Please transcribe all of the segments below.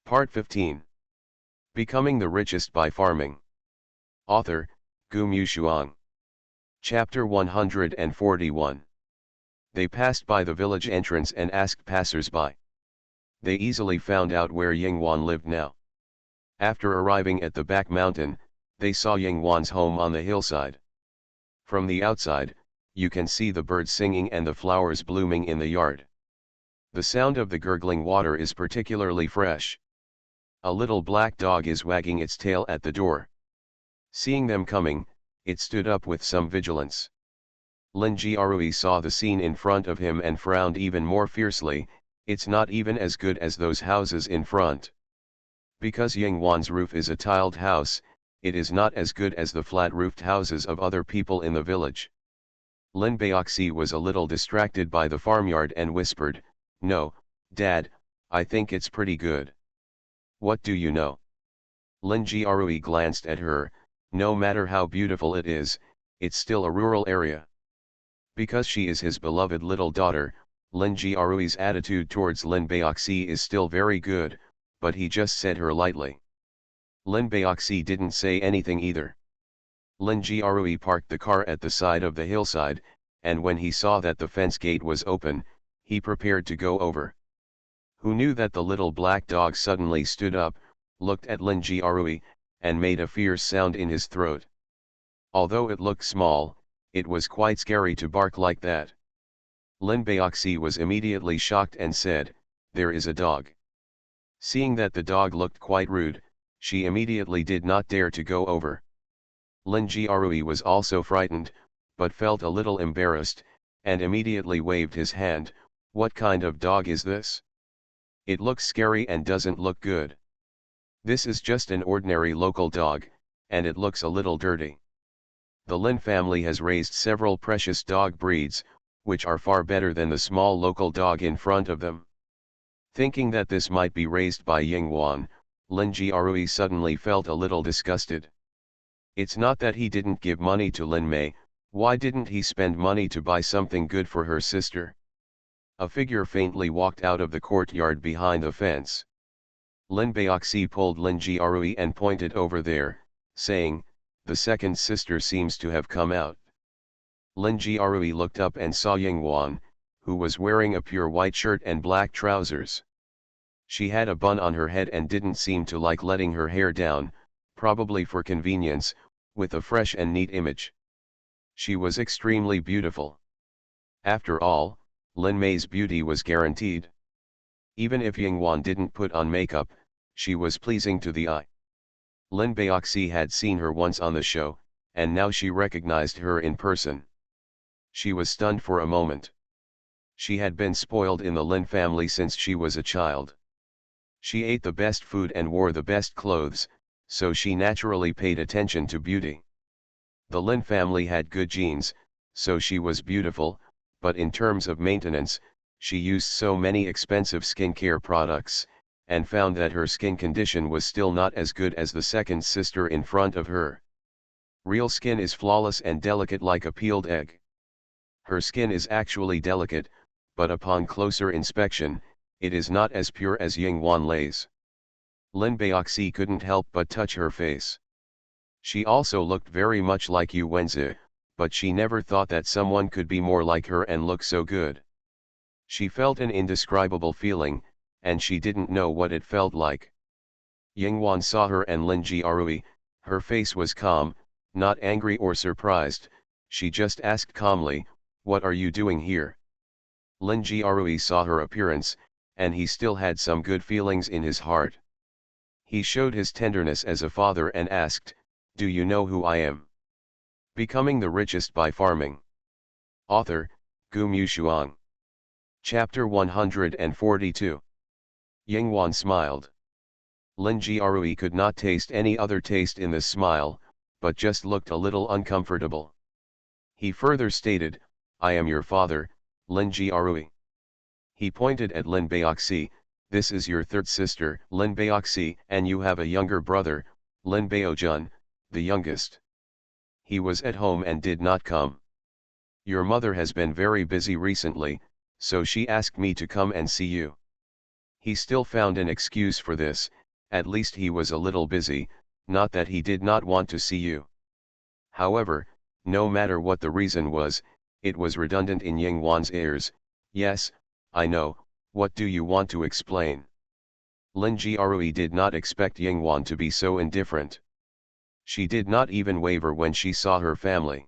Part 15. Becoming the Richest by Farming. Author, Gu Mushuang. Chapter 141. They passed by the village entrance and asked passers-by. They easily found out where Yingwan lived now. After arriving at the back mountain, they saw Yingwan's home on the hillside. From the outside, you can see the birds singing and the flowers blooming in the yard. The sound of the gurgling water is particularly fresh. A little black dog is wagging its tail at the door. Seeing them coming, it stood up with some vigilance. Lin Jiarui saw the scene in front of him and frowned even more fiercely. It's not even as good as those houses in front. Because Yingwan's roof is a tiled house, it is not as good as the flat-roofed houses of other people in the village. Lin Baoxi was a little distracted by the farmyard and whispered, "No, Dad, I think it's pretty good." "What do you know?" Lin Jiarui glanced at her. No matter how beautiful it is, it's still a rural area. Because she is his beloved little daughter, Lin Jiarui's attitude towards Lin Baoxi is still very good, but he just said her lightly. Lin Baoxi didn't say anything either. Lin Jiarui parked the car at the side of the hillside, and when he saw that the fence gate was open, he prepared to go over. Who knew that the little black dog suddenly stood up, looked at Lin Jiarui, and made a fierce sound in his throat. Although it looked small, it was quite scary to bark like that. Lin Baoxi was immediately shocked and said, "There is a dog." Seeing that the dog looked quite rude, she immediately did not dare to go over. Lin Jiarui was also frightened, but felt a little embarrassed, and immediately waved his hand. "What kind of dog is this? It looks scary and doesn't look good." "This is just an ordinary local dog, and it looks a little dirty. The Lin family has raised several precious dog breeds, which are far better than the small local dog in front of them." Thinking that this might be raised by Yingwan, Lin Jiarui suddenly felt a little disgusted. It's not that he didn't give money to Lin Mei. Why didn't he spend money to buy something good for her sister? A figure faintly walked out of the courtyard behind the fence. Lin Baoxi pulled Lin Jiarui and pointed over there, saying, "The second sister seems to have come out." Lin Jiarui looked up and saw Yingwan, who was wearing a pure white shirt and black trousers. She had a bun on her head and didn't seem to like letting her hair down, probably for convenience, with a fresh and neat image. She was extremely beautiful. After all, Lin Mei's beauty was guaranteed. Even if Yingwan didn't put on makeup, she was pleasing to the eye. Lin Baoxi had seen her once on the show, and now she recognized her in person. She was stunned for a moment. She had been spoiled in the Lin family since she was a child. She ate the best food and wore the best clothes, so she naturally paid attention to beauty. The Lin family had good genes, so she was beautiful, but in terms of maintenance, she used so many expensive skincare products, and found that her skin condition was still not as good as the second sister in front of her. Real skin is flawless and delicate like a peeled egg. Her skin is actually delicate, but upon closer inspection, it is not as pure as Yingwan Lei's. Lin Baoxi couldn't help but touch her face. She also looked very much like Yu Wenzi, but she never thought that someone could be more like her and look so good. She felt an indescribable feeling, and she didn't know what it felt like. Yingwan saw her and Lin Jiarui. Her face was calm, not angry or surprised. She just asked calmly, "What are you doing here?" Lin Jiarui saw her appearance, and he still had some good feelings in his heart. He showed his tenderness as a father and asked, "Do you know who I am?" Becoming the Richest by Farming. Author, Gu Mushuang. Chapter 142. Yingwan smiled. Lin Jiarui could not taste any other taste in this smile, but just looked a little uncomfortable. He further stated, "I am your father, Lin Jiarui." He pointed at Lin Baoxi. "This is your third sister, Lin Baoxi, and you have a younger brother, Lin Baojun, the youngest. He was at home and did not come. Your mother has been very busy recently, so she asked me to come and see you." He still found an excuse for this, at least he was a little busy, not that he did not want to see you. However, no matter what the reason was, it was redundant in Yingwan's ears. Yes, I know, what do you want to explain? Lin Jiarui did not expect Yingwan to be so indifferent. She did not even waver when she saw her family.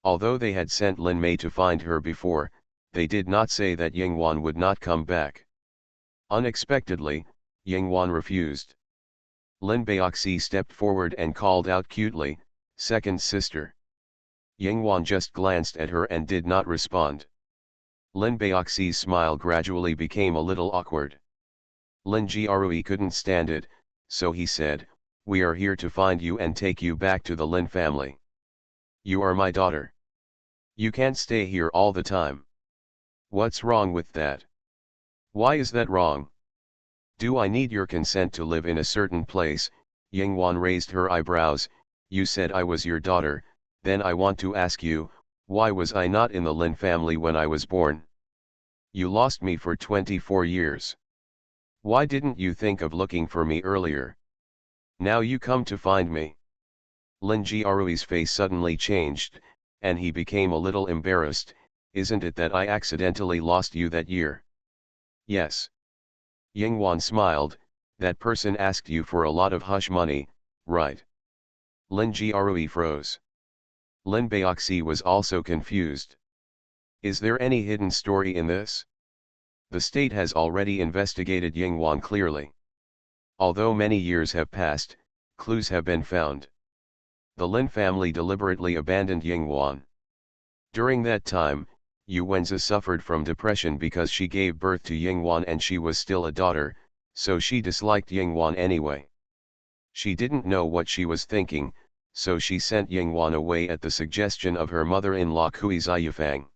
Although they had sent Lin Mei to find her before, they did not say that Yingwan would not come back. Unexpectedly, Yingwan refused. Lin Baoxi stepped forward and called out cutely, "Second sister." Yingwan just glanced at her and did not respond. Lin Baoxi's smile gradually became a little awkward. Lin Jiarui couldn't stand it, so he said, "We are here to find you and take you back to the Lin family. You are my daughter. You can't stay here all the time." "What's wrong with that? Why is that wrong? Do I need your consent to live in a certain place?" Yingwan raised her eyebrows. "You said I was your daughter, then I want to ask you, why was I not in the Lin family when I was born? You lost me for 24 years. Why didn't you think of looking for me earlier? Now you come to find me." Lin Jiarui's face suddenly changed, and he became a little embarrassed. "Isn't it that I accidentally lost you that year?" "Yes." Yingwan smiled. "That person asked you for a lot of hush money, right?" Lin Jiarui froze. Lin Baoxi was also confused. Is there any hidden story in this? The state has already investigated Yingwan clearly. Although many years have passed, clues have been found. The Lin family deliberately abandoned Yingwan. During that time, Yu Wenzi suffered from depression because she gave birth to Yingwan and she was still a daughter, so she disliked Yingwan anyway. She didn't know what she was thinking, so she sent Yingwan away at the suggestion of her mother-in-law Kui Ziyufang.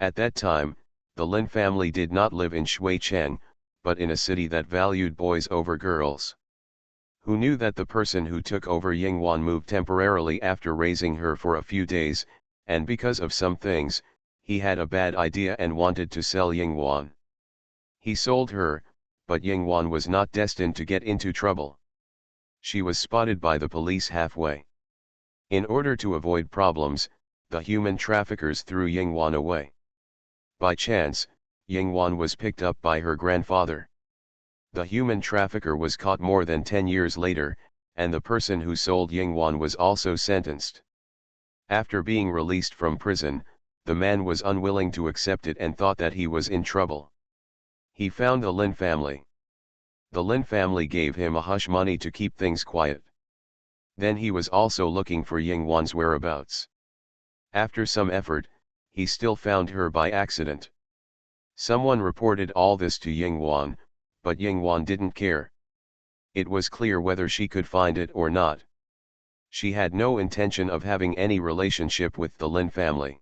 At that time, the Lin family did not live in Shuicheng, but in a city that valued boys over girls. Who knew that the person who took over Yingwan moved temporarily after raising her for a few days, and because of some things, he had a bad idea and wanted to sell Yingwan. He sold her, but Yingwan was not destined to get into trouble. She was spotted by the police halfway. In order to avoid problems, the human traffickers threw Yingwan away. By chance, Yingwan was picked up by her grandfather. The human trafficker was caught more than 10 years later, and the person who sold Yingwan was also sentenced. After being released from prison, the man was unwilling to accept it and thought that he was in trouble. He found the Lin family. The Lin family gave him a hush money to keep things quiet. Then he was also looking for Yingwan's whereabouts. After some effort, he still found her by accident. Someone reported all this to Yingwan, but Yingwan didn't care. It was clear whether she could find it or not. She had no intention of having any relationship with the Lin family.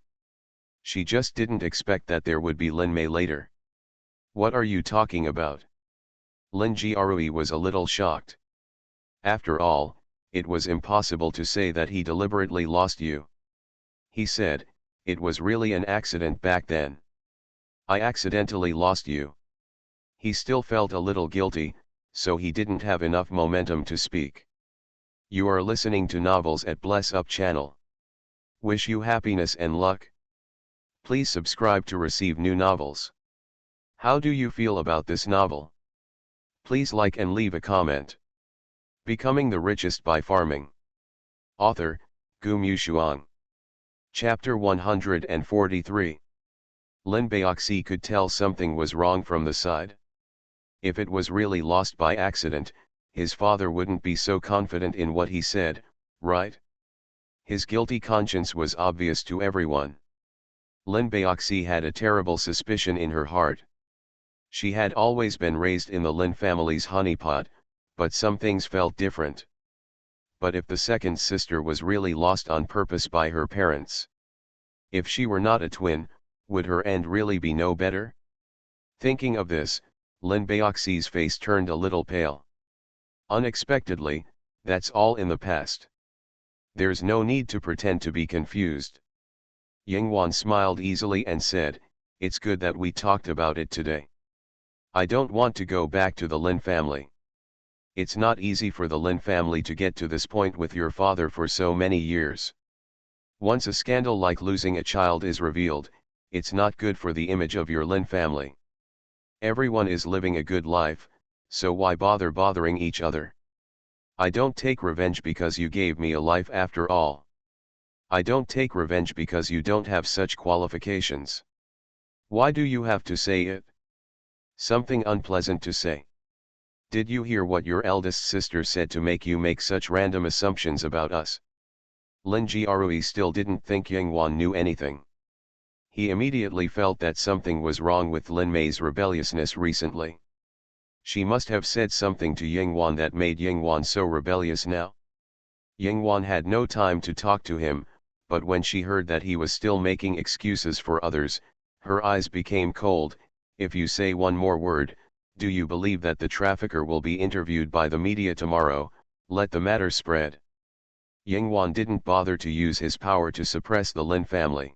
She just didn't expect that there would be Lin Mei later. "What are you talking about?" Lin Jiarui was a little shocked. After all, it was impossible to say that he deliberately lost you. He said, "It was really an accident back then. I accidentally lost you." He still felt a little guilty, so he didn't have enough momentum to speak. You are listening to Novels at Bless Up channel. Wish you happiness and luck. Please subscribe to receive new novels. How do you feel about this novel? Please like and leave a comment. Becoming the Richest by Farming. Author, Gu Mushuang. Chapter 143. Lin Baoxi could tell something was wrong from the side. If it was really lost by accident, his father wouldn't be so confident in what he said, right? His guilty conscience was obvious to everyone. Lin Baoxi had a terrible suspicion in her heart. She had always been raised in the Lin family's honeypot, but some things felt different. But if the second sister was really lost on purpose by her parents? If she were not a twin, would her end really be no better? Thinking of this, Lin Baoxi's face turned a little pale. Unexpectedly, that's all in the past. There's no need to pretend to be confused. Yingwan smiled easily and said, "It's good that we talked about it today. I don't want to go back to the Lin family. It's not easy for the Lin family to get to this point with your father for so many years. Once a scandal like losing a child is revealed, it's not good for the image of your Lin family. Everyone is living a good life, so why bother bothering each other? I don't take revenge because you gave me a life after all. I don't take revenge because you don't have such qualifications. Why do you have to say it? Something unpleasant to say. Did you hear what your eldest sister said to make you make such random assumptions about us? Lin Jiarui still didn't think Yingwan knew anything. He immediately felt that something was wrong with Lin Mei's rebelliousness recently. She must have said something to Yingwan that made Yingwan so rebellious now. Yingwan had no time to talk to him, but when she heard that he was still making excuses for others, her eyes became cold. If you say one more word, do you believe that the trafficker will be interviewed by the media tomorrow? Let the matter spread. Yingwan didn't bother to use his power to suppress the Lin family.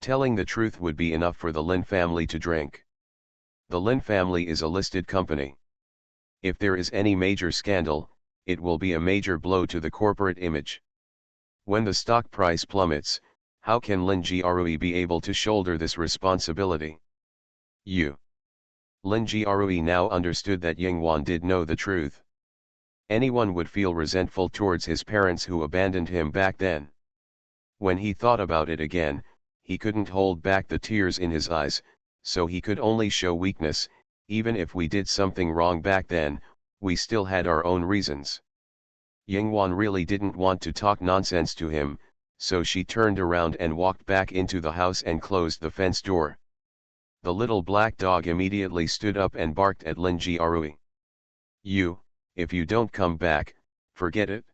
Telling the truth would be enough for the Lin family to drink. The Lin family is a listed company. If there is any major scandal, it will be a major blow to the corporate image. When the stock price plummets, how can Lin Jiarui be able to shoulder this responsibility? Lin Jiarui now understood that Yingwan did know the truth. Anyone would feel resentful towards his parents who abandoned him back then. When he thought about it again, he couldn't hold back the tears in his eyes, so he could only show weakness. Even if we did something wrong back then, we still had our own reasons. Yingwan really didn't want to talk nonsense to him, so she turned around and walked back into the house and closed the fence door. The little black dog immediately stood up and barked at Lin Jiarui. If you don't come back, forget it.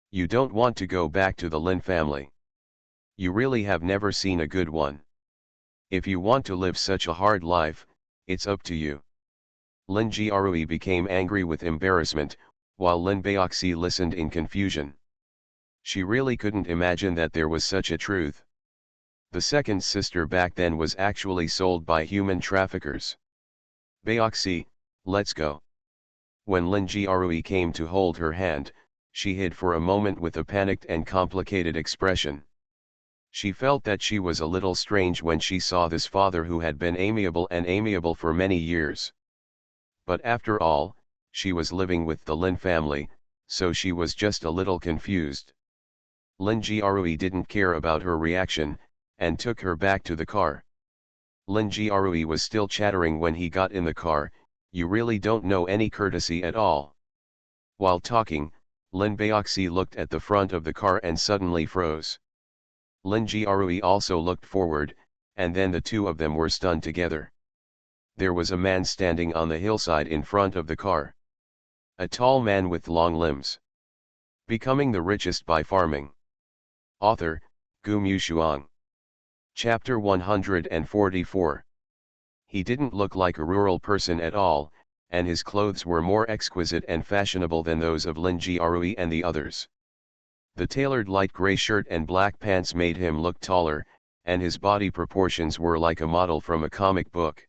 You don't want to go back to the Lin family. You really have never seen a good one. If you want to live such a hard life, it's up to you. Lin Jiarui became angry with embarrassment, while Lin Baoxi listened in confusion. She really couldn't imagine that there was such a truth. The second sister back then was actually sold by human traffickers. Baoxi, let's go. When Lin Jiarui came to hold her hand, she hid for a moment with a panicked and complicated expression. She felt that she was a little strange when she saw this father who had been amiable for many years. But after all, she was living with the Lin family, so she was just a little confused. Lin Jiarui didn't care about her reaction, and took her back to the car. Lin Jiarui was still chattering when he got in the car. You really don't know any courtesy at all. While talking, Lin Baoxi looked at the front of the car and suddenly froze. Lin Jiarui also looked forward, and then the two of them were stunned together. There was a man standing on the hillside in front of the car. A tall man with long limbs. Becoming the richest by farming. Author, Gu Mushuang. Chapter 144. He didn't look like a rural person at all, and his clothes were more exquisite and fashionable than those of Lin Jiarui and the others. The tailored light gray shirt and black pants made him look taller, and his body proportions were like a model from a comic book.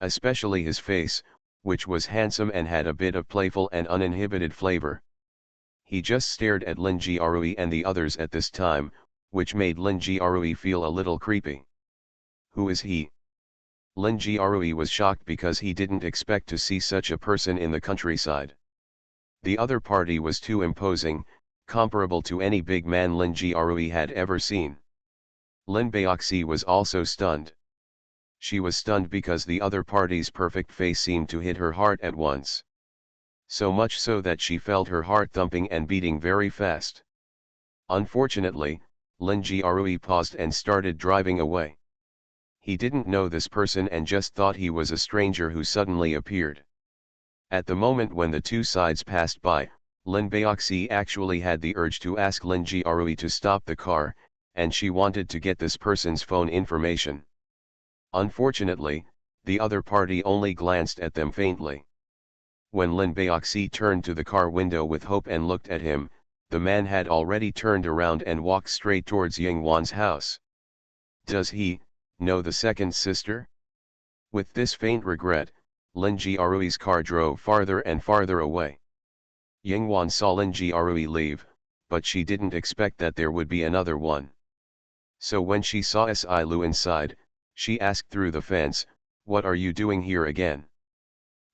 Especially his face, which was handsome and had a bit of playful and uninhibited flavor. He just stared at Lin Jiarui and the others at this time, which made Lin Jiarui feel a little creepy. Who is he? Lin Jiarui was shocked because he didn't expect to see such a person in the countryside. The other party was too imposing, comparable to any big man Lin Jiarui had ever seen. Lin Baoxi was also stunned. She was stunned because the other party's perfect face seemed to hit her heart at once. So much so that she felt her heart thumping and beating very fast. Unfortunately, Lin Jiarui paused and started driving away. He didn't know this person and just thought he was a stranger who suddenly appeared. At the moment when the two sides passed by, Lin Baoxi actually had the urge to ask Lin Jiarui to stop the car, and she wanted to get this person's phone information. Unfortunately, the other party only glanced at them faintly. When Lin Baoxi turned to the car window with hope and looked at him, the man had already turned around and walked straight towards Yingwan's house. Does he know the second sister? With this faint regret, Lin Jiarui's car drove farther and farther away. Yingwan saw Lin Jiarui leave, but she didn't expect that there would be another one. So when she saw Si Lu inside, she asked through the fence, "What are you doing here again?"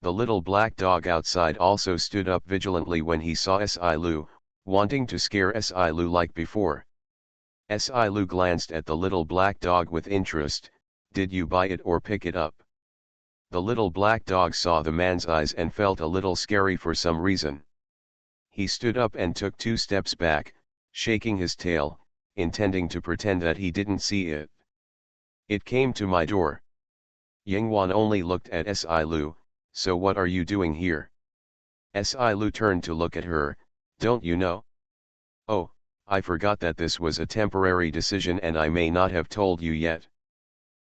The little black dog outside also stood up vigilantly when he saw Si Lu, wanting to scare Si Lu like before. Si Lu glanced at the little black dog with interest. "Did you buy it or pick it up?" The little black dog saw the man's eyes and felt a little scary for some reason. He stood up and took 2 steps back, shaking his tail, intending to pretend that he didn't see it. "It came to my door." Yingwan only looked at Si Lu. "So what are you doing here?" Si Lu turned to look at her. "Don't you know?" "Oh, I forgot that this was a temporary decision and I may not have told you yet.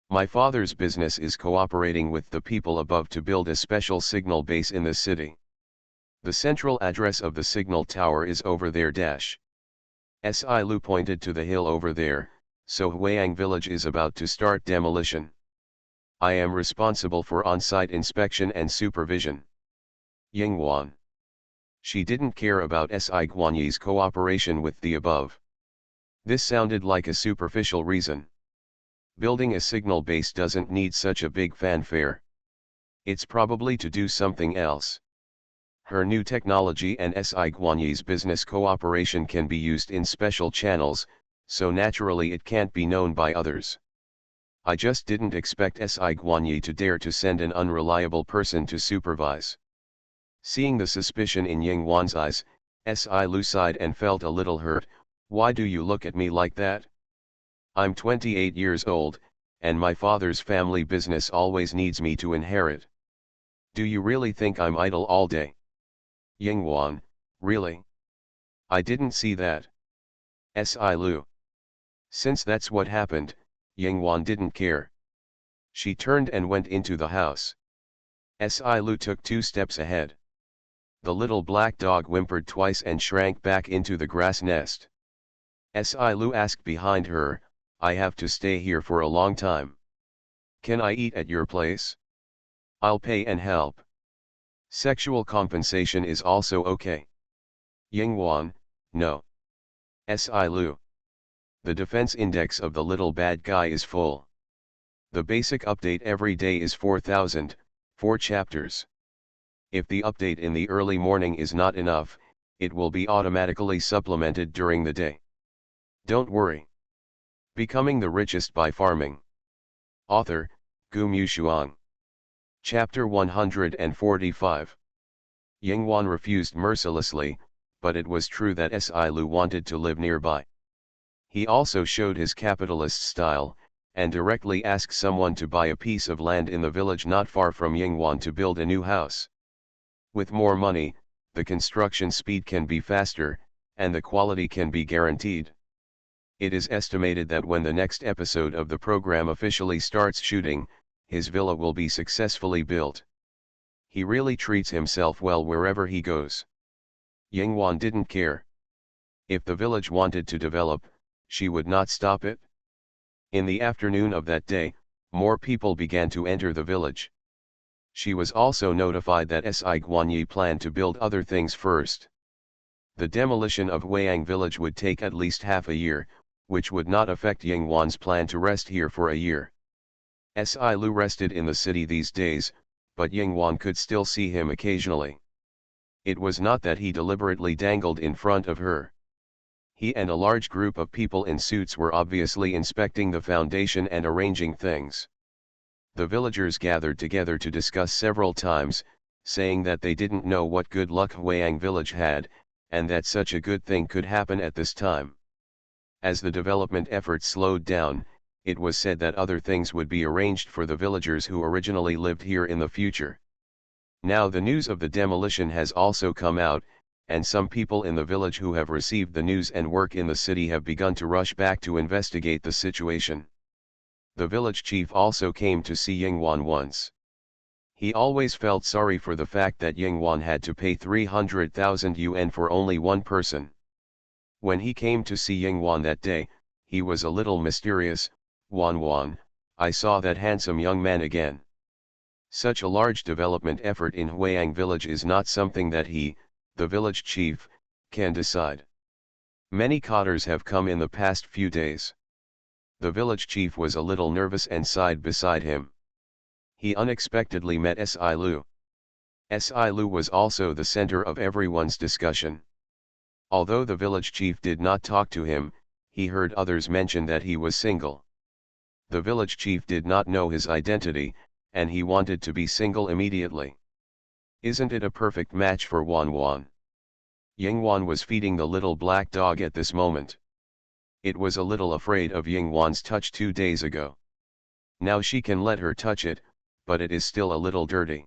My father's business is cooperating with the people above to build a special signal base in the city. The central address of the signal tower is over there dash." Si Lu pointed to the hill over there. "So Huayang village is about to start demolition. I am responsible for on-site inspection and supervision." Yingwan. She didn't care about Si Guanyi's cooperation with the above. This sounded like a superficial reason. Building a signal base doesn't need such a big fanfare. It's probably to do something else. Her new technology and Si Guanyi's business cooperation can be used in special channels, so naturally it can't be known by others. I just didn't expect Si Guanyi to dare to send an unreliable person to supervise. Seeing the suspicion in Yingwan's eyes, Si Lu sighed and felt a little hurt. "Why do you look at me like that? I'm 28 years old, and my father's family business always needs me to inherit. Do you really think I'm idle all day?" Yingwan, "Really? I didn't see that." Si Lu. Since that's what happened, Yingwan didn't care. She turned and went into the house. Si Lu took 2 steps ahead. The little black dog whimpered twice and shrank back into the grass nest. Si Lu asked behind her, "I have to stay here for a long time. Can I eat at your place? I'll pay and help. Sexual compensation is also okay." Yingwan, "No." Si Lu. The defense index of the little bad guy is full. The basic update every day is 4,000, 4 chapters. If the update in the early morning is not enough, it will be automatically supplemented during the day. Don't worry. Becoming the Richest by Farming. Author, Gu Mushuang. Chapter 145. Yingwan refused mercilessly, but it was true that Si Lu wanted to live nearby. He also showed his capitalist style, and directly asked someone to buy a piece of land in the village not far from Yingwan to build a new house. With more money, the construction speed can be faster, and the quality can be guaranteed. It is estimated that when the next episode of the program officially starts shooting, his villa will be successfully built. He really treats himself well wherever he goes. Yingwan didn't care. If the village wanted to develop, she would not stop it. In the afternoon of that day, more people began to enter the village. She was also notified that Si Guanyi planned to build other things first. The demolition of Huayang village would take at least half a year, which would not affect Yingwan's plan to rest here for a year. Si Lu rested in the city these days, but Yingwan could still see him occasionally. It was not that he deliberately dangled in front of her. He and a large group of people in suits were obviously inspecting the foundation and arranging things. The villagers gathered together to discuss several times, saying that they didn't know what good luck Huayang village had, and that such a good thing could happen at this time. As the development efforts slowed down, it was said that other things would be arranged for the villagers who originally lived here in the future. Now the news of the demolition has also come out, and some people in the village who have received the news and work in the city have begun to rush back to investigate the situation. The village chief also came to see Yingwan once. He always felt sorry for the fact that Yingwan had to pay 300,000 yuan for only one person. When he came to see Yingwan that day, he was a little mysterious. "Wan Wan, I saw that handsome young man again. Such a large development effort in Huayang village is not something that he, the village chief, can decide. Many cotters have come in the past few days. The village chief was a little nervous and sighed beside him. He unexpectedly met Si Lu. Si Lu was also the center of everyone's discussion. Although the village chief did not talk to him, he heard others mention that he was single. The village chief did not know his identity, and he wanted to be single immediately. Isn't it a perfect match for Wan Wan? Ying Wan was feeding the little black dog at this moment. It was a little afraid of Ying Wan's touch 2 days ago. Now she can let her touch it, but it is still a little dirty.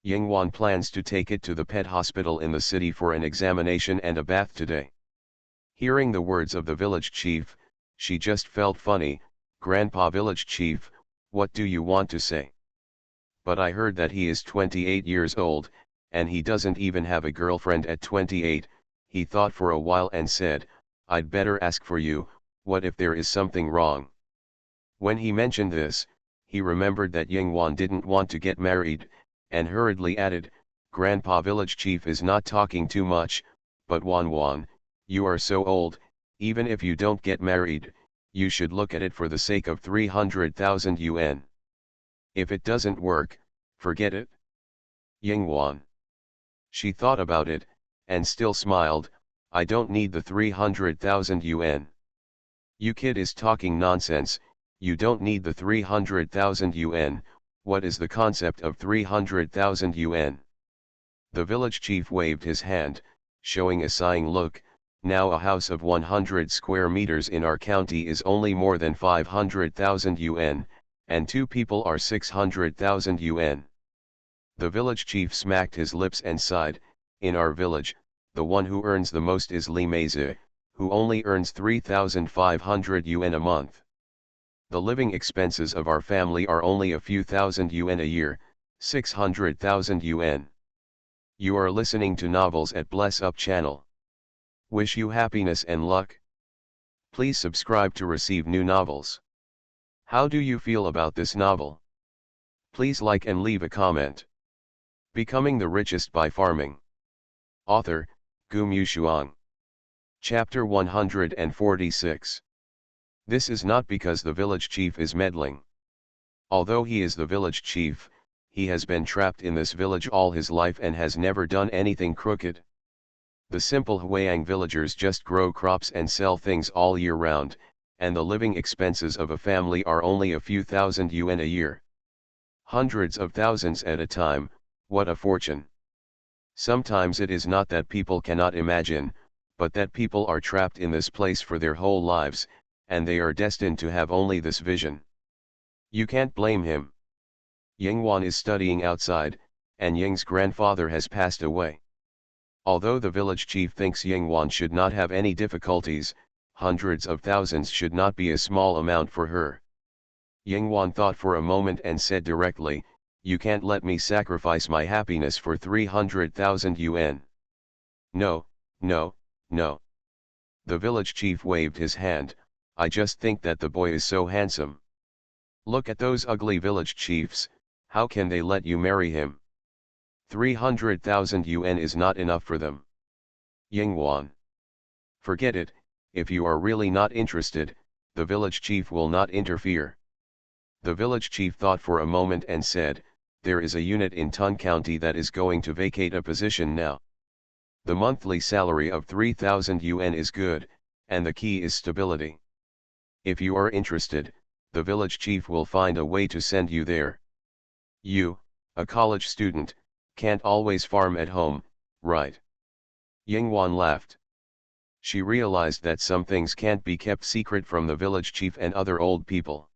Ying Wan plans to take it to the pet hospital in the city for an examination and a bath today. Hearing the words of the village chief, she just felt funny. Grandpa village chief, what do you want to say? But I heard that he is 28 years old, and he doesn't even have a girlfriend at 28, he thought for a while and said, I'd better ask for you, what if there is something wrong? When he mentioned this, he remembered that Ying Wan didn't want to get married, and hurriedly added, Grandpa village chief is not talking too much, but Wan Wan, you are so old, even if you don't get married, you should look at it for the sake of 300,000 yuan. If it doesn't work, forget it. Ying Wan. She thought about it, and still smiled, I don't need the 300,000 yuan. You kid is talking nonsense, you don't need the 300,000 yuan, what is the concept of 300,000 yuan? The village chief waved his hand, showing a sighing look, now a house of 100 square meters in our county is only more than 500,000 yuan, and 2 people are 600,000 yuan. The village chief smacked his lips and sighed, in our village, the one who earns the most is Li Meizi, who only earns 3,500 yuan a month. The living expenses of our family are only a few thousand yuan a year, 600,000 yuan. You are listening to novels at Bless Up channel. Wish you happiness and luck. Please subscribe to receive new novels. How do you feel about this novel? Please like and leave a comment. Becoming the Richest by Farming. Author, Gu Mushuang. Chapter 146. This is not because the village chief is meddling. Although he is the village chief, he has been trapped in this village all his life and has never done anything crooked. The simple Huayang villagers just grow crops and sell things all year round, and the living expenses of a family are only a few thousand yuan a year. Hundreds of thousands at a time, what a fortune. Sometimes it is not that people cannot imagine, but that people are trapped in this place for their whole lives, and they are destined to have only this vision. You can't blame him. Ying Wan is studying outside, and Ying's grandfather has passed away. Although the village chief thinks Ying Wan should not have any difficulties, hundreds of thousands should not be a small amount for her. Ying Wan thought for a moment and said directly, you can't let me sacrifice my happiness for 300,000 yuan. No, no, no. The village chief waved his hand, I just think that the boy is so handsome. Look at those ugly village chiefs, how can they let you marry him? 300,000 yuan is not enough for them. Ying Wan. Forget it, if you are really not interested, the village chief will not interfere. The village chief thought for a moment and said, there is a unit in Tun County that is going to vacate a position now. The monthly salary of 3,000 yuan is good, and the key is stability. If you are interested, the village chief will find a way to send you there. You, a college student, can't always farm at home, right? Ying Wan laughed. She realized that some things can't be kept secret from the village chief and other old people.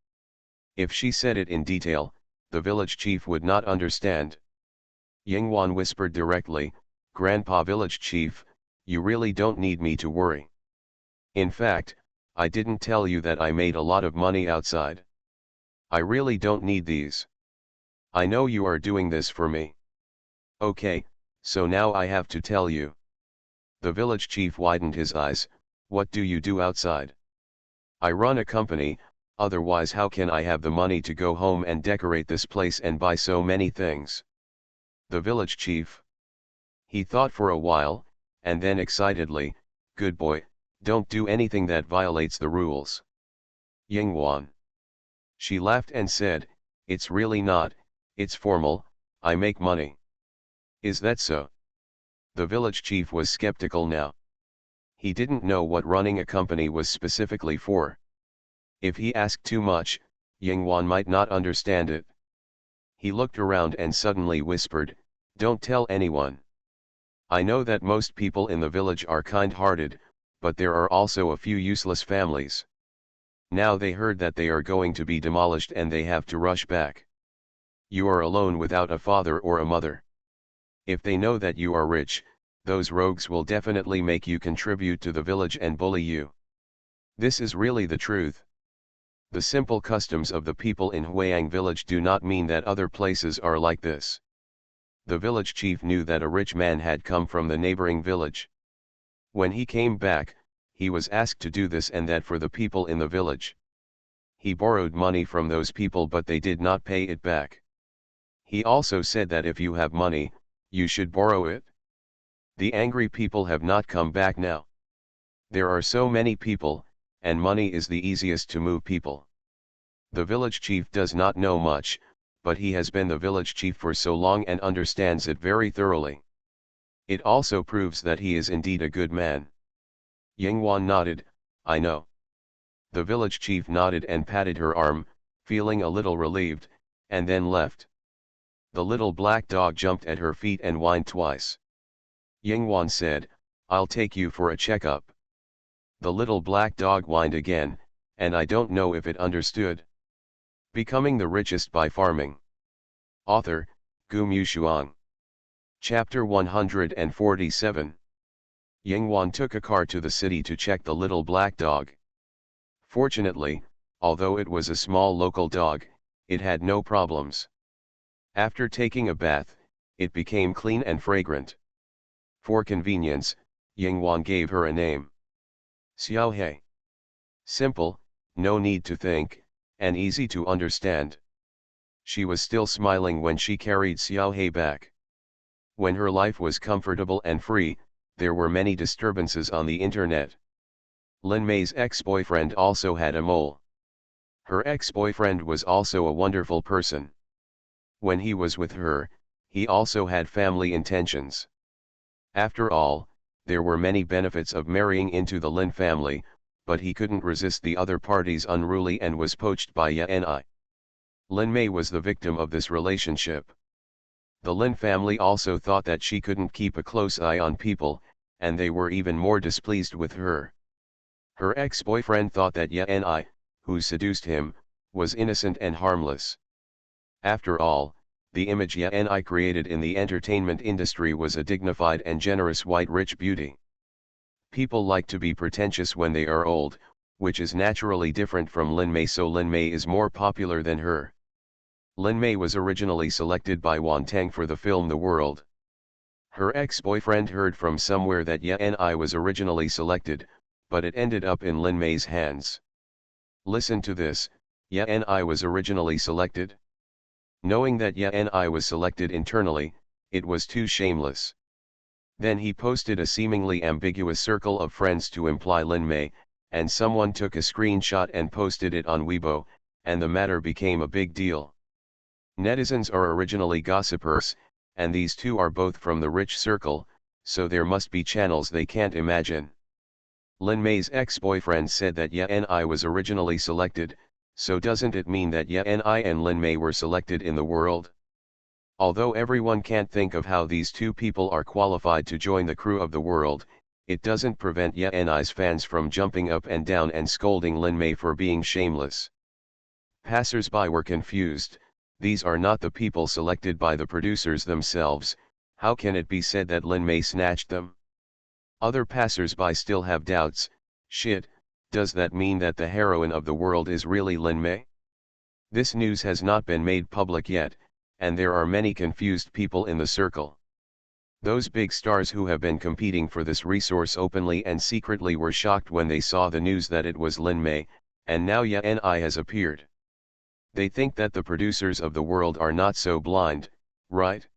If she said it in detail, the village chief would not understand. Ying Wan whispered directly, Grandpa village chief, you really don't need me to worry. In fact, I didn't tell you that I made a lot of money outside. I really don't need these. I know you are doing this for me. Okay, so now I have to tell you. The village chief widened his eyes, what do you do outside? I run a company, otherwise how can I have the money to go home and decorate this place and buy so many things? The village chief. He thought for a while, and then excitedly, good boy, don't do anything that violates the rules. Yingwan. She laughed and said, it's really not, it's formal, I make money. Is that so? The village chief was skeptical now. He didn't know what running a company was specifically for. If he asked too much, Yingwan might not understand it. He looked around and suddenly whispered, don't tell anyone. I know that most people in the village are kind-hearted, but there are also a few useless families. Now they heard that they are going to be demolished and they have to rush back. You are alone without a father or a mother. If they know that you are rich, those rogues will definitely make you contribute to the village and bully you. This is really the truth. The simple customs of the people in Huayang village do not mean that other places are like this. The village chief knew that a rich man had come from the neighboring village. When he came back, he was asked to do this and that for the people in the village. He borrowed money from those people but they did not pay it back. He also said that if you have money, you should borrow it. The angry people have not come back now. There are so many people, and money is the easiest to move people. The village chief does not know much, but he has been the village chief for so long and understands it very thoroughly. It also proves that he is indeed a good man. Yingwan nodded, I know. The village chief nodded and patted her arm, feeling a little relieved, and then left. The little black dog jumped at her feet and whined twice. Yingwan said, I'll take you for a checkup. The little black dog whined again, and I don't know if it understood. Becoming the Richest by Farming. Author, Gu Mushuang. Chapter 147. Yingwan took a car to the city to check the little black dog. Fortunately, although it was a small local dog, it had no problems. After taking a bath, it became clean and fragrant. For convenience, Yingwan gave her a name. Xiaohei. Simple, no need to think, and easy to understand. She was still smiling when she carried Xiaohei back. When her life was comfortable and free, there were many disturbances on the internet. Lin Mei's ex-boyfriend also had a mole. Her ex-boyfriend was also a wonderful person. When he was with her, he also had family intentions. After all, there were many benefits of marrying into the Lin family, but he couldn't resist the other party's unruly and was poached by Yeni. Lin Mei was the victim of this relationship. The Lin family also thought that she couldn't keep a close eye on people, and they were even more displeased with her. Her ex-boyfriend thought that Yeni, who seduced him, was innocent and harmless. After all, the image Yeni created in the entertainment industry was a dignified and generous white rich beauty. People like to be pretentious when they are old, which is naturally different from Lin Mei, so Lin Mei is more popular than her. Lin Mei was originally selected by Wan Tang for the film The World. Her ex-boyfriend heard from somewhere that Yeni was originally selected, but it ended up in Lin Mei's hands. Listen to this, Yeni was originally selected. Knowing that Yeni was selected internally, it was too shameless. Then he posted a seemingly ambiguous circle of friends to imply Lin Mei, and someone took a screenshot and posted it on Weibo, and the matter became a big deal. Netizens are originally gossipers, and these two are both from the rich circle, so there must be channels they can't imagine. Lin Mei's ex-boyfriend said that Yeni was originally selected, so doesn't it mean that Yeni and Lin Mei were selected in the world? Although everyone can't think of how these two people are qualified to join the crew of the world, it doesn't prevent Yeni's fans from jumping up and down and scolding Lin Mei for being shameless. Passers-by were confused. These are not the people selected by the producers themselves, how can it be said that Lin Mei snatched them? Other passers-by still have doubts, shit, does that mean that the heroine of the world is really Lin Mei? This news has not been made public yet, and there are many confused people in the circle. Those big stars who have been competing for this resource openly and secretly were shocked when they saw the news that it was Lin Mei, And now Yeni has appeared. They think that the producers of the world are not so blind, right?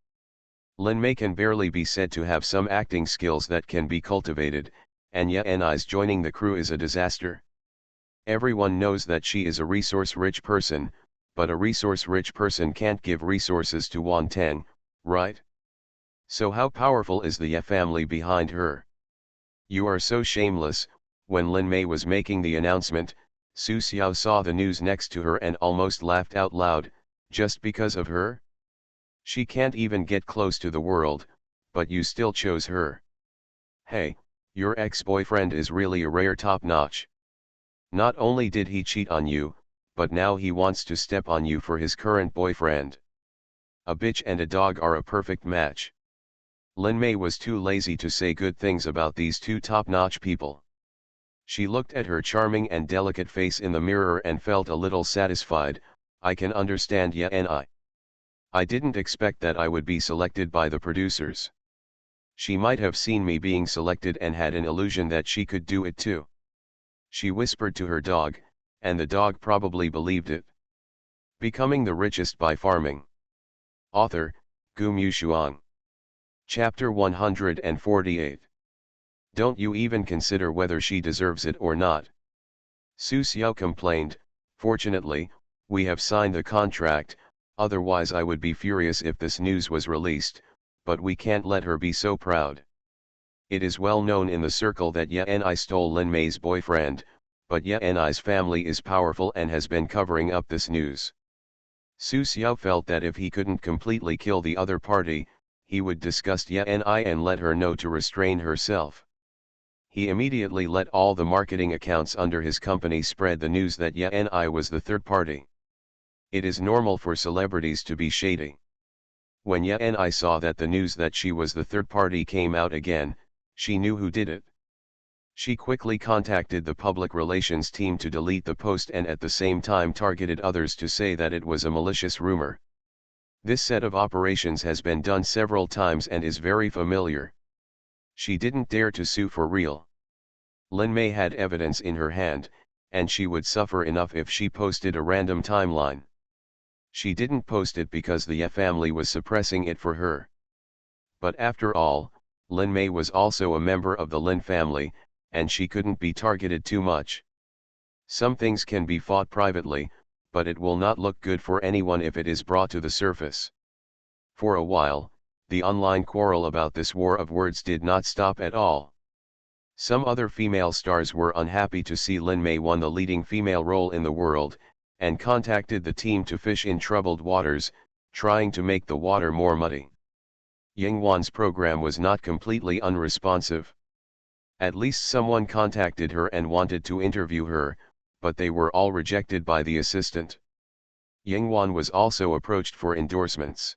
Lin Mei can barely be said to have some acting skills that can be cultivated, and Yeni's joining the crew is a disaster. Everyone knows that she is a resource-rich person, but a resource-rich person can't give resources to Wan Teng, right? So how powerful is the Ye family behind her? You are so shameless. When Lin Mei was making the announcement, Su Xiao saw the news next to her and almost laughed out loud, just because of her? She can't even get close to the world, but you still chose her. Hey, your ex-boyfriend is really a rare top-notch. Not only did he cheat on you, but now he wants to step on you for his current boyfriend. A bitch and a dog are a perfect match. Lin Mei was too lazy to say good things about these two top-notch people. She looked at her charming and delicate face in the mirror and felt a little satisfied. I can understand Yeni. I didn't expect that I would be selected by the producers. She might have seen me being selected and had an illusion that she could do it too. She whispered to her dog, and the dog probably believed it. Becoming the Richest by Farming. Author, Gu Mushuang. Chapter 148. Don't you even consider whether she deserves it or not. Su Xiao complained, fortunately, we have signed the contract, otherwise I would be furious if this news was released, but we can't let her be so proud. It is well known in the circle that Yeni stole Lin Mei's boyfriend, but Yeni's family is powerful and has been covering up this news. Su Xiao felt that if he couldn't completely kill the other party, he would disgust Yeni and let her know to restrain herself. He immediately let all the marketing accounts under his company spread the news that Yeni was the third party. It is normal for celebrities to be shady. When Yeni saw that the news that she was the third party came out again, she knew who did it. She quickly contacted the public relations team to delete the post and at the same time targeted others to say that it was a malicious rumor. This set of operations has been done several times and is very familiar. She didn't dare to sue for real. Lin Mei had evidence in her hand, and she would suffer enough if she posted a random timeline. She didn't post it because the Ye family was suppressing it for her. But after all, Lin Mei was also a member of the Lin family, and she couldn't be targeted too much. Some things can be fought privately, but it will not look good for anyone if it is brought to the surface. For a while, the online quarrel about this war of words did not stop at all. Some other female stars were unhappy to see Lin Mei won the leading female role in the world, and contacted the team to fish in troubled waters, trying to make the water more muddy. Yingwan's program was not completely unresponsive. At least someone contacted her and wanted to interview her, but they were all rejected by the assistant. Yingwan was also approached for endorsements.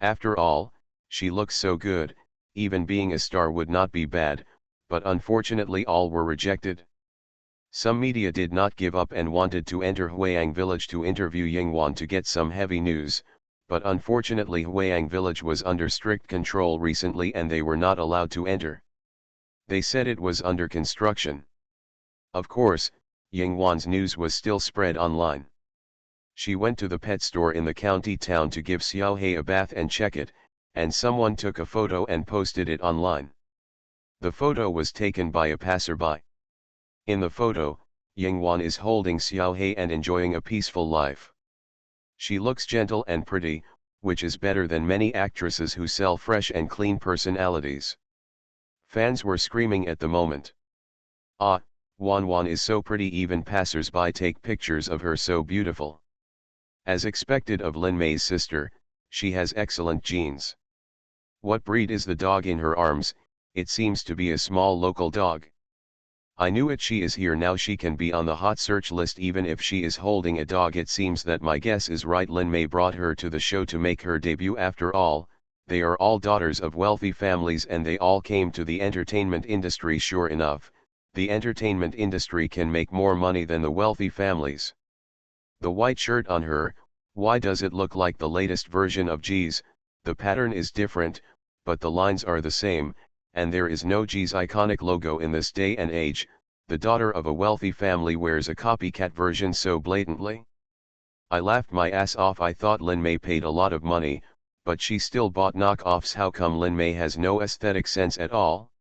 After all, she looks so good, even being a star would not be bad, but unfortunately all were rejected. Some media did not give up and wanted to enter Huayang village to interview Yingwan to get some heavy news, but unfortunately Huayang village was under strict control recently and they were not allowed to enter. They said it was under construction. Of course, Yingwan's news was still spread online. She went to the pet store in the county town to give Xiaohei a bath and check it, and someone took a photo and posted it online. The photo was taken by a passerby. In the photo, Yingwan is holding Xiaohei and enjoying a peaceful life. She looks gentle and pretty, which is better than many actresses who sell fresh and clean personalities. Fans were screaming at the moment. Ah, Wan is so pretty, even passers-by take pictures of her, so beautiful. As expected of Lin Mei's sister, she has excellent genes. What breed is the dog in her arms? It seems to be a small local dog. I knew it, she is here now, she can be on the hot search list even if she is holding a dog. It seems that my guess is right. Lin Mei brought her to the show to make her debut. After all, they are all daughters of wealthy families and they all came to the entertainment industry. Sure enough, the entertainment industry can make more money than the wealthy families. The white shirt on her, why does it look like the latest version of G's? The pattern is different, but the lines are the same, and there is no G's iconic logo in this day and age. The daughter of a wealthy family wears a copycat version so blatantly. I laughed my ass off. I thought Lin May paid a lot of money, but she still bought knockoffs. How come Lin May has no aesthetic sense at all?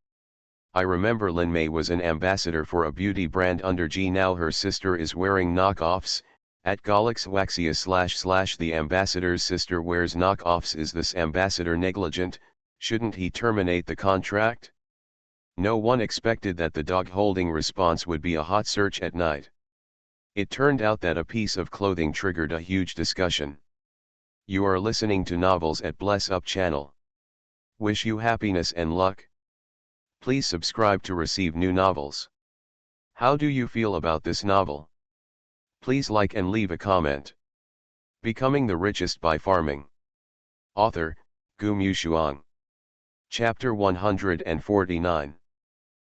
I remember Lin May was an ambassador for a beauty brand under G. Now her sister is wearing knockoffs. At Galaxwaxia / the ambassador's sister wears knockoffs. Is this ambassador negligent? Shouldn't he terminate the contract? No one expected that the dog-holding response would be a hot search at night. It turned out that a piece of clothing triggered a huge discussion. You are listening to Novels at Bless Up channel. Wish you happiness and luck. Please subscribe to receive new novels. How do you feel about this novel? Please like and leave a comment. Becoming the Richest by Farming. Author, Gu Mushuang. Chapter 149.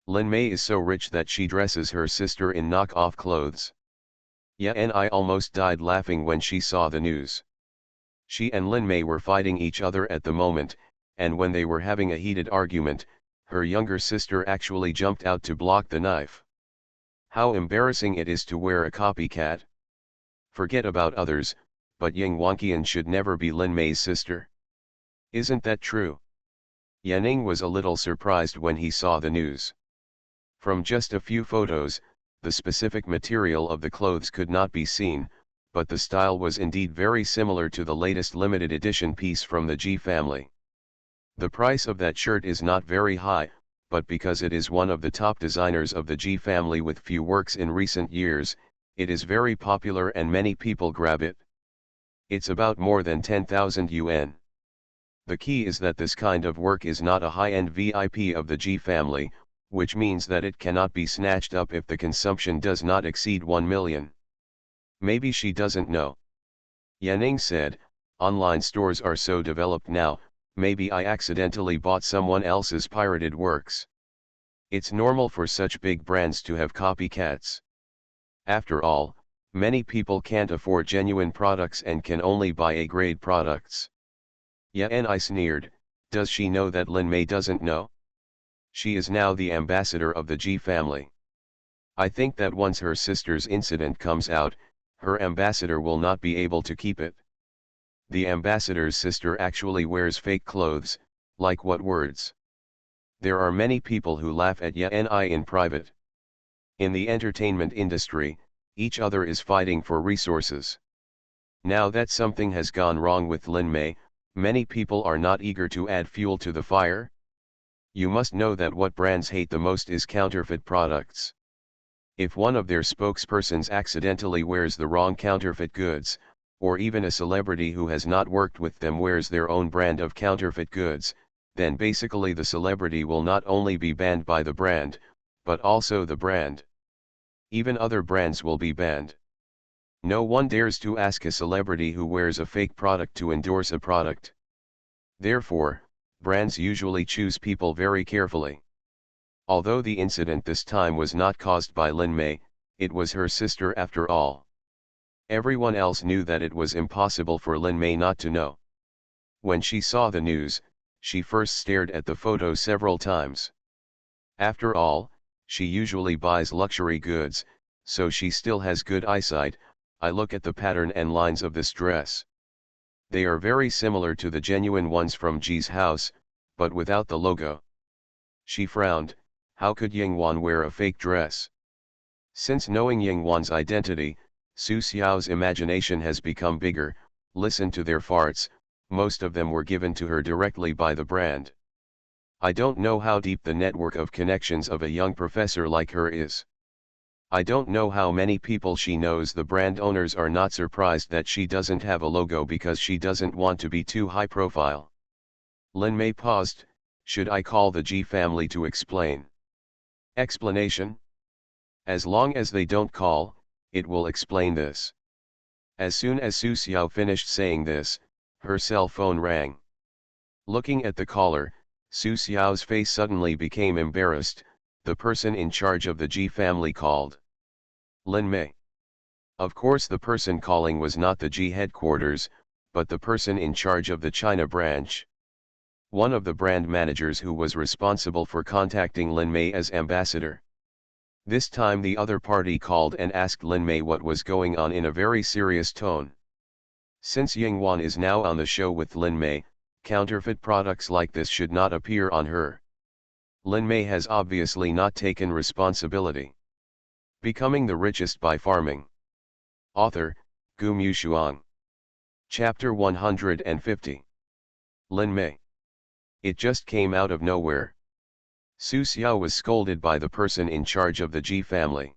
Lin May is so rich that she dresses her sister in knock-off clothes. Yeah, and I almost died laughing when she saw the news. She and Lin May were fighting each other at the moment, and when they were having a heated argument, her younger sister actually jumped out to block the knife. How embarrassing it is to wear a copycat. Forget about others, but Ying Wanqian should never be Lin May's sister. Isn't that true? Yanning was a little surprised when he saw the news. From just a few photos, the specific material of the clothes could not be seen, but the style was indeed very similar to the latest limited edition piece from the G family. The price of that shirt is not very high, but because it is one of the top designers of the G family with few works in recent years, it is very popular and many people grab it. It's about more than 10,000 yuan. The key is that this kind of work is not a high-end VIP of the G family, which means that it cannot be snatched up if the consumption does not exceed 1 million. Maybe she doesn't know. Yanning said, online stores are so developed now, maybe I accidentally bought someone else's pirated works. It's normal for such big brands to have copycats. After all, many people can't afford genuine products and can only buy A-grade products. Yeah, and I sneered, does she know that Lin May doesn't know? She is now the ambassador of the G family. I think that once her sister's incident comes out, her ambassador will not be able to keep it. The ambassador's sister actually wears fake clothes, like what words? There are many people who laugh at Yanni in private. In the entertainment industry, each other is fighting for resources. Now that something has gone wrong with Lin May, many people are not eager to add fuel to the fire. You must know that what brands hate the most is counterfeit products. If one of their spokespersons accidentally wears the wrong counterfeit goods, or even a celebrity who has not worked with them wears their own brand of counterfeit goods, then basically the celebrity will not only be banned by the brand, but also the brand. Even other brands will be banned. No one dares to ask a celebrity who wears a fake product to endorse a product. Therefore, brands usually choose people very carefully. Although the incident this time was not caused by Lin May, it was her sister after all. Everyone else knew that it was impossible for Lin May not to know. When she saw the news, she first stared at the photo several times. After all, she usually buys luxury goods, so she still has good eyesight. I look at the pattern and lines of this dress. They are very similar to the genuine ones from G's house, but without the logo. She frowned. How could Yingwan wear a fake dress? Since knowing Yingwan's identity, Su Xiao's imagination has become bigger. Listen to their farts, most of them were given to her directly by the brand. I don't know how deep the network of connections of a young professor like her is. I don't know how many people she knows. The brand owners are not surprised that she doesn't have a logo because she doesn't want to be too high profile. Lin May paused. Should I call the G family to explain? Explanation? As long as they don't call, it will explain this. As soon as Su Xiao finished saying this, her cell phone rang. Looking at the caller, Su Xiao's face suddenly became embarrassed. The person in charge of the G family called. Lin May. Of course the person calling was not the G headquarters, but the person in charge of the China branch. One of the brand managers who was responsible for contacting Lin May as ambassador. This time the other party called and asked Lin Mei what was going on in a very serious tone. Since Yingwan is now on the show with Lin Mei, counterfeit products like this should not appear on her. Lin Mei has obviously not taken responsibility. Becoming the Richest by Farming. Author, Gu Mushuang. Chapter 150. Lin Mei. It just came out of nowhere. Su Xiao was scolded by the person in charge of the Ji family.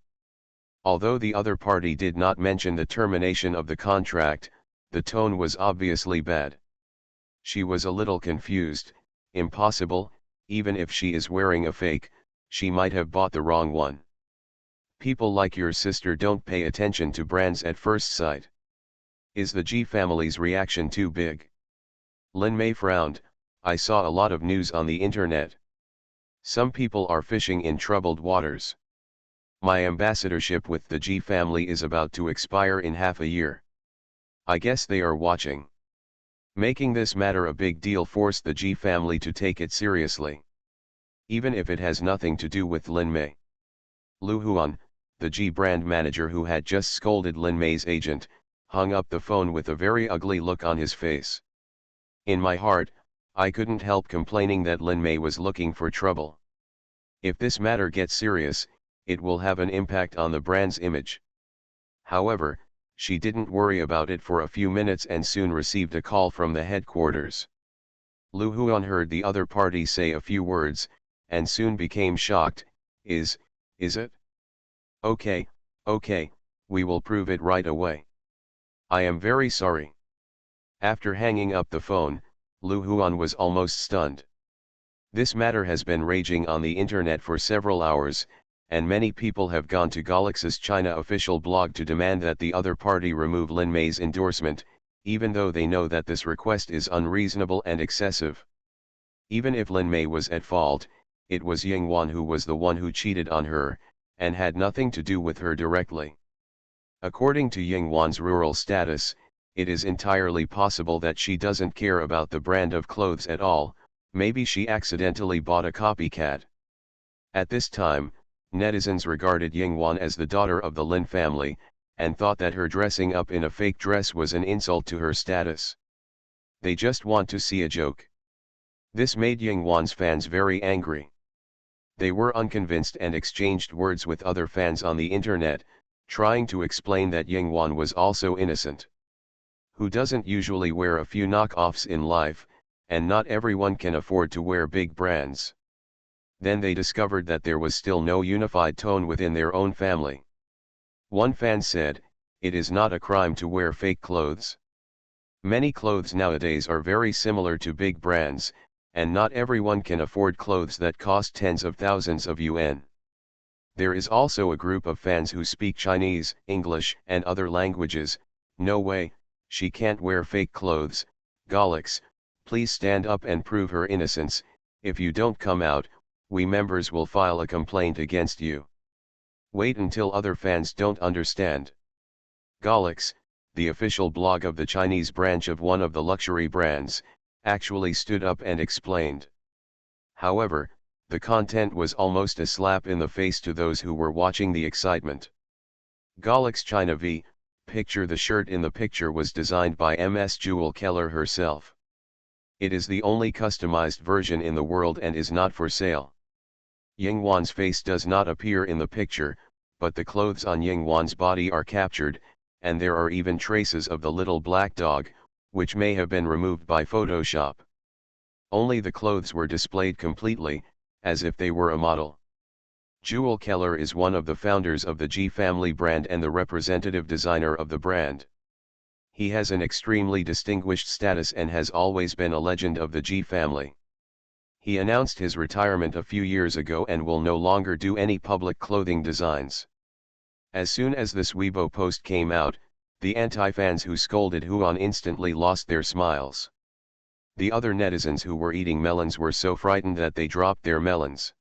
Although the other party did not mention the termination of the contract, the tone was obviously bad. She was a little confused. Impossible, even if she is wearing a fake, she might have bought the wrong one. People like your sister don't pay attention to brands at first sight. Is the Ji family's reaction too big? Lin Mei frowned. I saw a lot of news on the internet. Some people are fishing in troubled waters. My ambassadorship with the Ji family is about to expire in half a year. I guess they are watching. Making this matter a big deal forced the Ji family to take it seriously. Even if it has nothing to do with Lin Mei. Lu Huan, the Ji brand manager who had just scolded Lin Mei's agent, hung up the phone with a very ugly look on his face. In my heart, I couldn't help complaining that Lin Mei was looking for trouble. If this matter gets serious, it will have an impact on the brand's image. However, she didn't worry about it for a few minutes and soon received a call from the headquarters. Lu Huan heard the other party say a few words, and soon became shocked. Is it? Okay, we will prove it right away. I am very sorry. After hanging up the phone, Lu Huan was almost stunned. This matter has been raging on the internet for several hours, and many people have gone to Galix's China official blog to demand that the other party remove Lin Mei's endorsement, even though they know that this request is unreasonable and excessive. Even if Lin Mei was at fault, it was Yingwan who was the one who cheated on her, and had nothing to do with her directly. According to Yingwan's rural status, it is entirely possible that she doesn't care about the brand of clothes at all. Maybe she accidentally bought a copycat. At this time, netizens regarded Yingwan as the daughter of the Lin family, and thought that her dressing up in a fake dress was an insult to her status. They just want to see a joke. This made Yingwan's fans very angry. They were unconvinced and exchanged words with other fans on the internet, trying to explain that Yingwan was also innocent. Who doesn't usually wear a few knockoffs in life, and not everyone can afford to wear big brands. Then they discovered that there was still no unified tone within their own family. One fan said, "It is not a crime to wear fake clothes. Many clothes nowadays are very similar to big brands, and not everyone can afford clothes that cost tens of thousands of yuan." There is also a group of fans who speak Chinese, English, and other languages. No way, she can't wear fake clothes. Galix, please stand up and prove her innocence. If you don't come out, we members will file a complaint against you. Wait until other fans don't understand. Galix, the official blog of the Chinese branch of one of the luxury brands, actually stood up and explained. However, the content was almost a slap in the face to those who were watching the excitement. Galix China v. Picture. The shirt in the picture was designed by Ms. Jewel Keller herself. It is the only customized version in the world and is not for sale. Yingwan's face does not appear in the picture, but the clothes on Yingwan's body are captured, and there are even traces of the little black dog, which may have been removed by Photoshop. Only the clothes were displayed completely, as if they were a model. Jewel Keller is one of the founders of the Ji family brand and the representative designer of the brand. He has an extremely distinguished status and has always been a legend of the Ji family. He announced his retirement a few years ago and will no longer do any public clothing designs. As soon as this Weibo post came out, the anti-fans who scolded Huan instantly lost their smiles. The other netizens who were eating melons were so frightened that they dropped their melons.